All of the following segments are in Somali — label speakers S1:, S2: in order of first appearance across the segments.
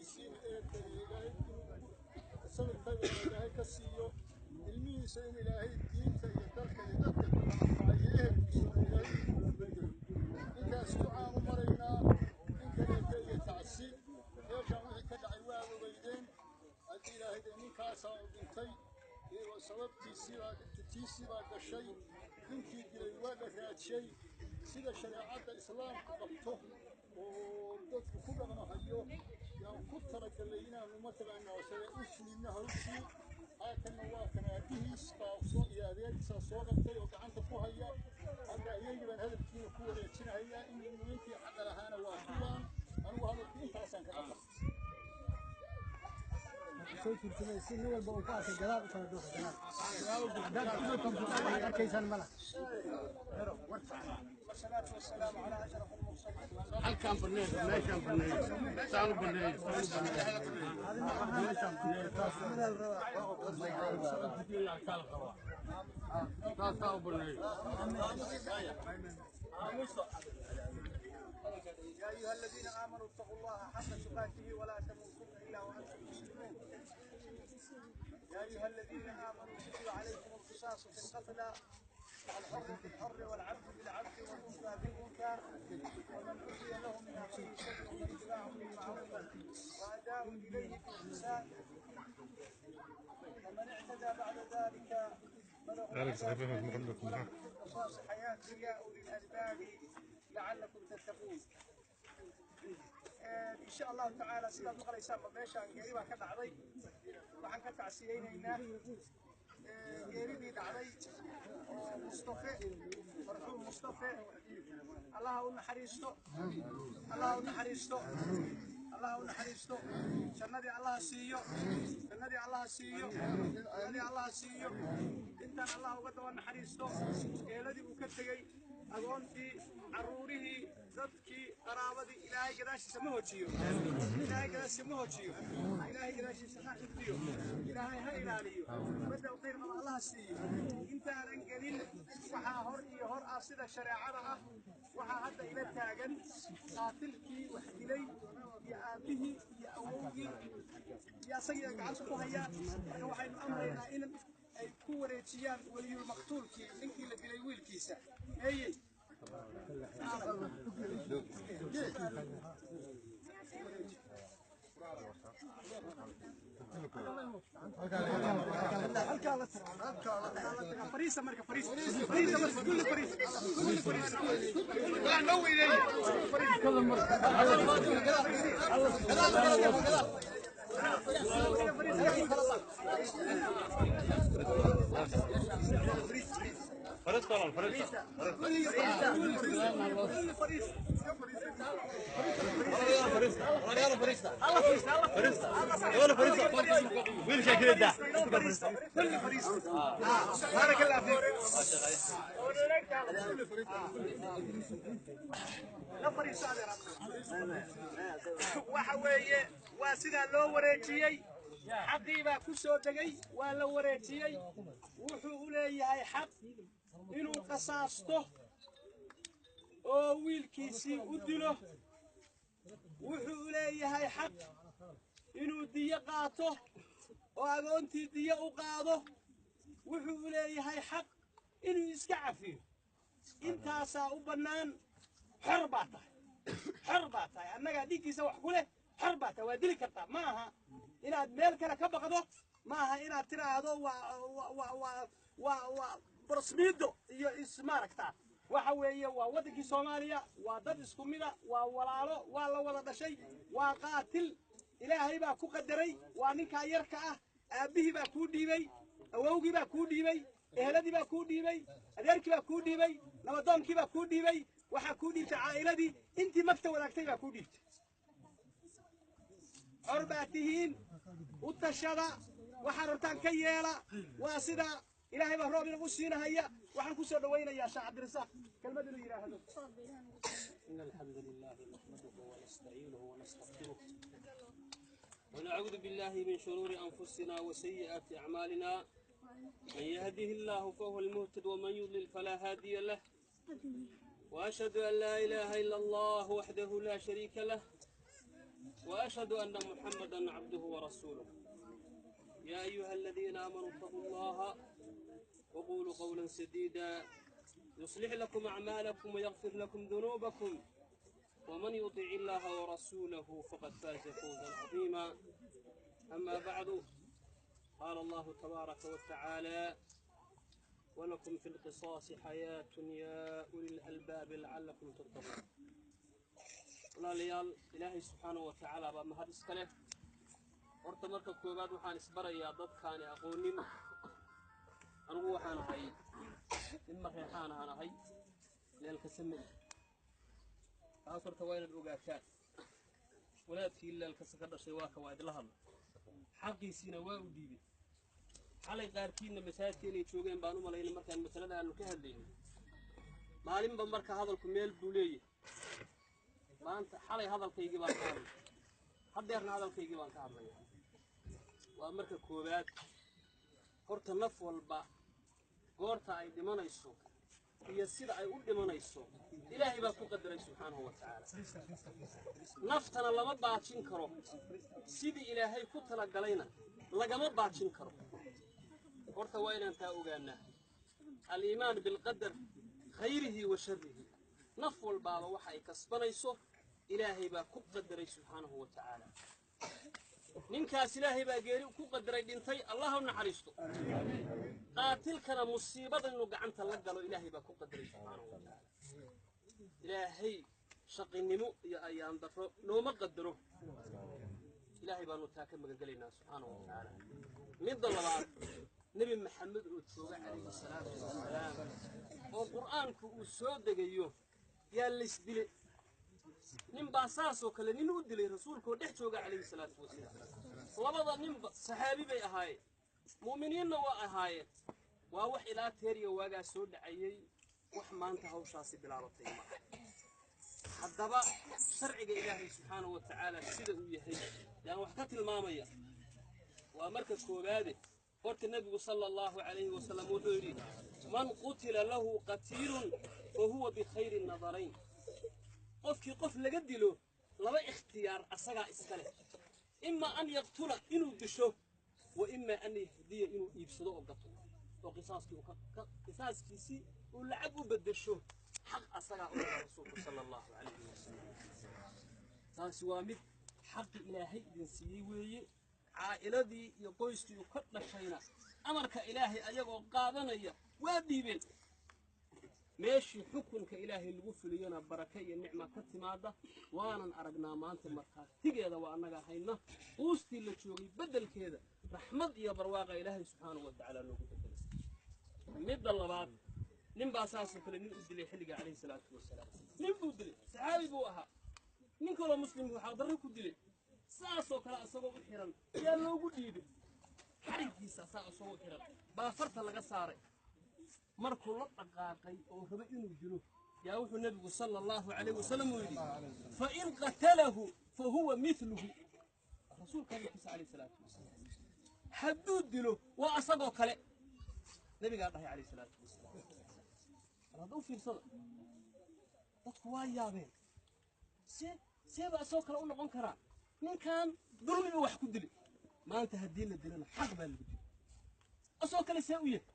S1: سين إلهي سبب طيب إلهي كسيو علمي سين إلهي الدين سيدرك يدرك فعيه إنك استعان مرينا إنك لدي تعسي إيش عمي كدعي وابدين الإلهي إنك أصاب بنتي وسبب تيسير الشيء إنك الواقع شيء سيد شريعة الإسلام قبضته وضد كل من هيو يعني كثرة اللينا مثلا أنه سيأسني إنه رشي هكذا نواكنا به سقاصو يا ريت سقاصو تي وقعنت فوهيا هذا يجب أن هذا الكيلو كورة تشنا هي إن ينتي حق لهانا واقوان أنا وهذا الكيلو تاسان كذا سويت في السنة والبوقات الجلاب وصندوق الجلاب كيسان ملا والصلاة والسلام على أشرف المرسلين هل كان برنامج ما كان برنامج سالوا برنامج يا أيها الذين آمنوا اتقوا الله حق تقاته ولا تموتن إلا وأنتم مسلمون يا أيها الذين آمنوا كتب عليكم القصاص في القتلى الحر بالحر والعبد بالعبد والأنثى بالأنثى ومن عفي له من أخيه شيء فاتباع بالمعروف وأداء إليه بالإحسان فمن اعتدى بعد ذلك فله قصاص حياة يا أولي الألباب لعلكم تتقون. إن شاء الله تعالى سيدنا مقرئ سامع ماشان قريبا كدعدي waxaan ka tacsiyeynaa geeridii dhacday oo Mustafa marxuum Mustafa Allah u naxariisto jannadii Allah siiyo intaan Allah uga daba naxariisto geeladii uu ka tagay agoontii caruurihii dadkii qaraabadii ilaahay gadaashiisa ma hojiyo ilaahay gadaashiisa ha xifdiyo ilaahay ha ilaaliyo badda khayr qaba Allah siiyo intaanan gelin waxaa hor iyo hor ah sida shareecada ah waxaa hadda ila taagan qaatilkii wax dilay iyo aabihii iyo awowgii iyo asagii gacanta ku hayaan marka waxaynu amraynaa in ay ku wareejiyaan waliyul maqtuulkii ninkii la dilay wiilkiisa eeyay فريسة مركب فريسة كل فريسة لا نوي لي كل مرة فريسة طبعا فريسة وين شكل ده كل فريسة بارك الله فيك لا فريسة وحويه واسدا لو wareejiyay xaqiiba ku soo tagay waa la wareejiyay wuxuu u leeyahay xaq inuu qasaasto oo wiilkiisii u dilo wuxuu u leeyahay xaq inuu diyo qaato oo agoontii diyo u qaado wuxuu u leeyahay xaq inuu iska cafiyo intaasaa u bannaan xor baa tahay annaga dhigiisa wax ku leh xor baa tahay waa dili kartaa ma aha inaad meel kale ka baqdo ma aha inaad tiraahdo waa برسميدو iyo ismaaragta waxa weeye waa wadankii Soomaaliya waa dad isku mid ah waa walaalo waa la wada dhashay waa qaatil ilaahay baa ku qadaray waa ninka yarka ah aabihii baa ku dhiibay awowgii baa ku dhiibay eheladii baa ku dhiibay adeerkii baa ku dhiibay nabadoonkii baa ku dhiibay waxa ku dhiibtay caa'iladii intii magta wadaagtay baa ku dhiibtay orbaatihiin u tashada waxa rabtaan ka yeela waa sida إلهي بهرب إنه وسينا هيا وحن كسر دوينا يا شعب عبد الرزاق كلمة اللي يراهدوا إن الحمد لله نحمده ونستعينه ونستغفره ونعوذ بالله من شرور أنفسنا وسيئات أعمالنا من يهده الله فهو المهتد ومن يضلل فلا هادي له وأشهد أن لا إله إلا الله وحده لا شريك له
S2: وأشهد أن محمدا عبده ورسوله. يا أيها الذين آمنوا اتقوا الله وقولوا قولا سديدا يصلح لكم أعمالكم ويغفر لكم ذنوبكم ومن يطع الله ورسوله فقد فاز فوزا عظيما. أما بعد، قال الله تبارك وتعالى: ولكم في القصاص حياة يا أولي الألباب لعلكم تتقون. walaalayaal ilaahay subxaanahu wa tacaala baa mahad iska leh. horta marka koowaad waxaan isbarayaa dadkaani aqoonin. anigu waxaan ahay nin mareexaan aan ahay, leelka same. taas horta waa inaad ogaataan. walaadkii leelkasa ka dhashay waa ka waa idla hadla, xaqiisiina waa u dhiibay. xalay qaarkiinna masaajidka inay joogeen baan u malaynay markaan masalada aanu ka hadlaynay. maalinba marka hadalku meel buu leeyahay. maanta xalay hadalkaygii baan ka hadlay, haddeerna hadalkaygii baan ka hadlayaa. waa marka koowaad, horta naf walba goorta ay dhimanayso iyo sida ay u dhimanayso ilaahay baa ku qadaray subxaanahu wa tacaala. naftana lama baajin karo, sidii ilaahay ku talagalayna lagama baajin karo. horta waa inaan taa ogaanaa. aliimaan bilqadar khayrihi wa sharrihi. naf walbaaba waxa ay kasbanayso ilaahay baa ku qadaray subxaanahu wa tacaala. ninkaas ilaahay baa geeri ku qadaray dhintay, allah u naxariisto. qaatilkana musiibada inuu gacanta la galo ilaahay baa ku qadaray subxaanahu wa tacaala. ilaahay shaqinimo iyo ayaan darro nooma qadaro. ilaahay baanu taa ka magangelaynaa subxaanahu wa tacaala. midda labaad, nebi maxamed oo jooga calayhi salaatu wasalaam oo qur'aanku uu soo degayo yaa laysdile. nin baa saasoo kale nin u dilay rasuulkaoo dhex jooga calayhi salaatu wasalaam. labada ninba saxaabi bay ahaayeen, mu'miniinna waa ahaayeen. waa wax ilaa teeriya waagaa soo dhacayey, wax maanta hawshaasi bilaabatay ma aha. haddaba sharciga ilaahay subxaanahu wa tacaala sida uu yahay yaan wax ka tilmaamaya. waa marka koowaade, horta nebigu sala allahu calayhi wasalam wuxuu yidhi: man qutila lahu qatiilun fa huwa bikhayri nadarayn. qofkii qof laga dilo laba ikhtiyaar asagaa iska leh. ima an yaqtula inuu disho, wa ima an yahdiya inuu iibsado oo gato oo qisaaskiisii uu lacag u bedesho. xaq asagaa u lahaa rasuulku sala allahu calayhi wasalam. taasi waa mid xaqi ilaahay idin siiyey weeye. caa'iladii iyo qoyskii uu ka dhashayna amarka ilaahay ayagoo qaadanaya waa dhiibeen. meeshii xukunka ilaahay lagu fuliyana baraka iyo nicma ka timaada waanan aragnaa maanta. markhaatigeeda waa annaga hayna. quustii la joogay beddelkeeda raxmad iyo barwaaqa ilaahay subxaanahu wa tacaala noogu bedelaysa. midda labaad, nin baa saasoo kale nin u dilay xilliga calayhi salaatu wasalaam. nin buu dilay, saxaabi buu ahaa. nin kaloo muslim buu xaqdarro ku dilay. saasoo kale asagoo u xiran yaa loogu dhiibay. xariggiisa saa asagoo u xiran baa farta laga saaray. markuu la dhaqaaqay oo raba inuu dilo yaa wuxuu nebigu sala allahu calayhi wasalam uu yidhi: fa in qatalahu fa huwa miluhu. rasuulka hadalkiisa calayhi salaatu wasalaam, hadduu dilo waa asagoo kale. nebigaa dhahay calayhi salaatu wasalaam. hadda u fiirsada, dadku waa yaabeen. seeba asagoo kale u noqon karaa? ninkan dulmiba wax ku dili. maanta haddii la dilana xaq baa lagu dili. asagoo kale see u yahay?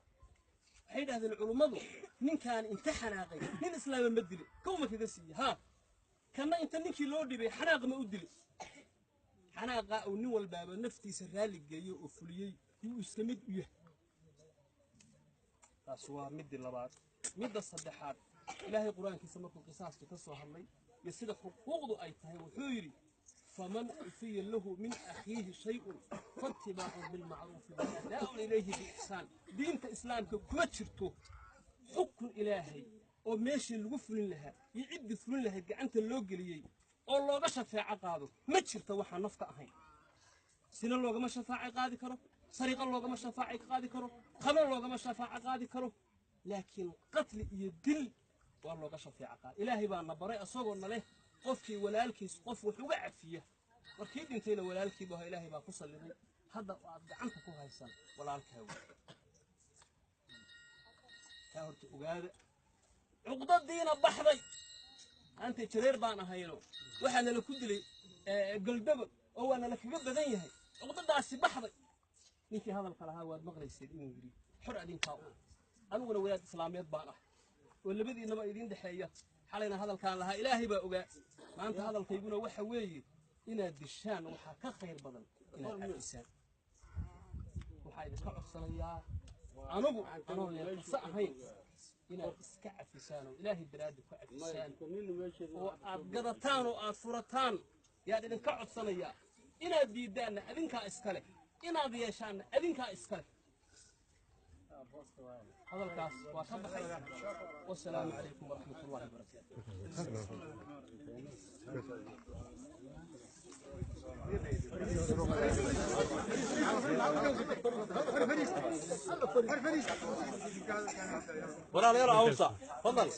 S2: waxay dhahdeen culummadu, ninkaan inta xanaaqay nin islaama ma dili, kowma kaga siiye. haa, kanna inta ninkii loo dhibay xanaaq ma u dili. xanaaqaa uu nin walbaaba naftiisa raalli geeyey oo fuliyey yuu iska mid u yahay. taas waa midii labaad. midda saddexaad, ilaahay qur-aankiisa markuu qisaaska ka soo hadlay iyo sida xuquuqdu ay tahay wuxuu yidhi: faman ufiya lahu min akhiihi shay'un faattibaacun bilmacruufi waadaa'un ilayhi biixsaan. diinta islaamka kuma jirto xukun ilaahay oo meeshii lagu fulin lahaa iyo ciddii fulin lahayd gacanta loo geliyey oo looga shafaaco qaado. ma jirto waxaan nafka ahayn. sina loogama shafaaco qaadi karo, sariiqo loogama shafaaco qaadi karo, qamar loogama shafaaco qaadi karo. laakiin qatli iyo dil waa looga shafaaco qaadi. ilaahay baa na baray asagoo na leh qofkii walaalkiis qof wax uga cafiya. markii dhintayna walaalkiiba ha ilaahay baa ku salliday. hadda aad gacanta ku haysan walaalkaaga. taa horta ogaada. cuqdadiina baxday. أنت ترير بان هينو وحنا لكودلي قلدب أو أنا لك جبدة ذيه وقبض على السباحة نيجي هذا القلعة هو المغرب السيدين يجري حر أدين كاو أنا ولا ولاد إسلاميات بانه واللي بدي إنما يدين دحية حالنا هذا الكلام لها إلهي بقى ما أنت هذا الكيبون وحوي إن الدشان وحك خير بدل إن الإنسان وحيد كعب صليا أنا اللي صحين إن إسكع في سانه إلهي براد كعب في سانه وأقدرتان وأفرتان يعني إن كعب صليا إن الديدان أذنك إسكاله إن الديشان أذنك إسكاله هذا الكاس وصبح والسلام عليكم ورحمة الله وبركاته.
S3: ولا يرى أوسع تفضل.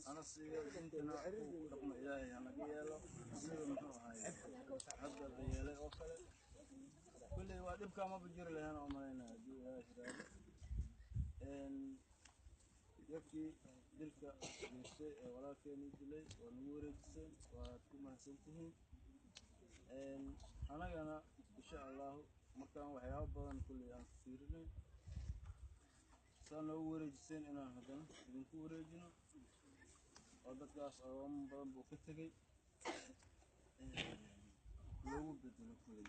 S4: أنا صغير كنت ناقو رقم إلهي أنا قيله صغير محوها هذا العيال أوكله كل وادب كما بجري لنا أمرنا دي أشرار إن يبكي دلك نسي ولا كان يدلي ونور الجسم وكم حسنتهم إن أنا إن شاء الله مكان وحياة بدن كل أنفسيرنا سنور الجسم أنا هذا بنكور الجنا ودكاس أوام بدن بوكتكي لو بدنا كل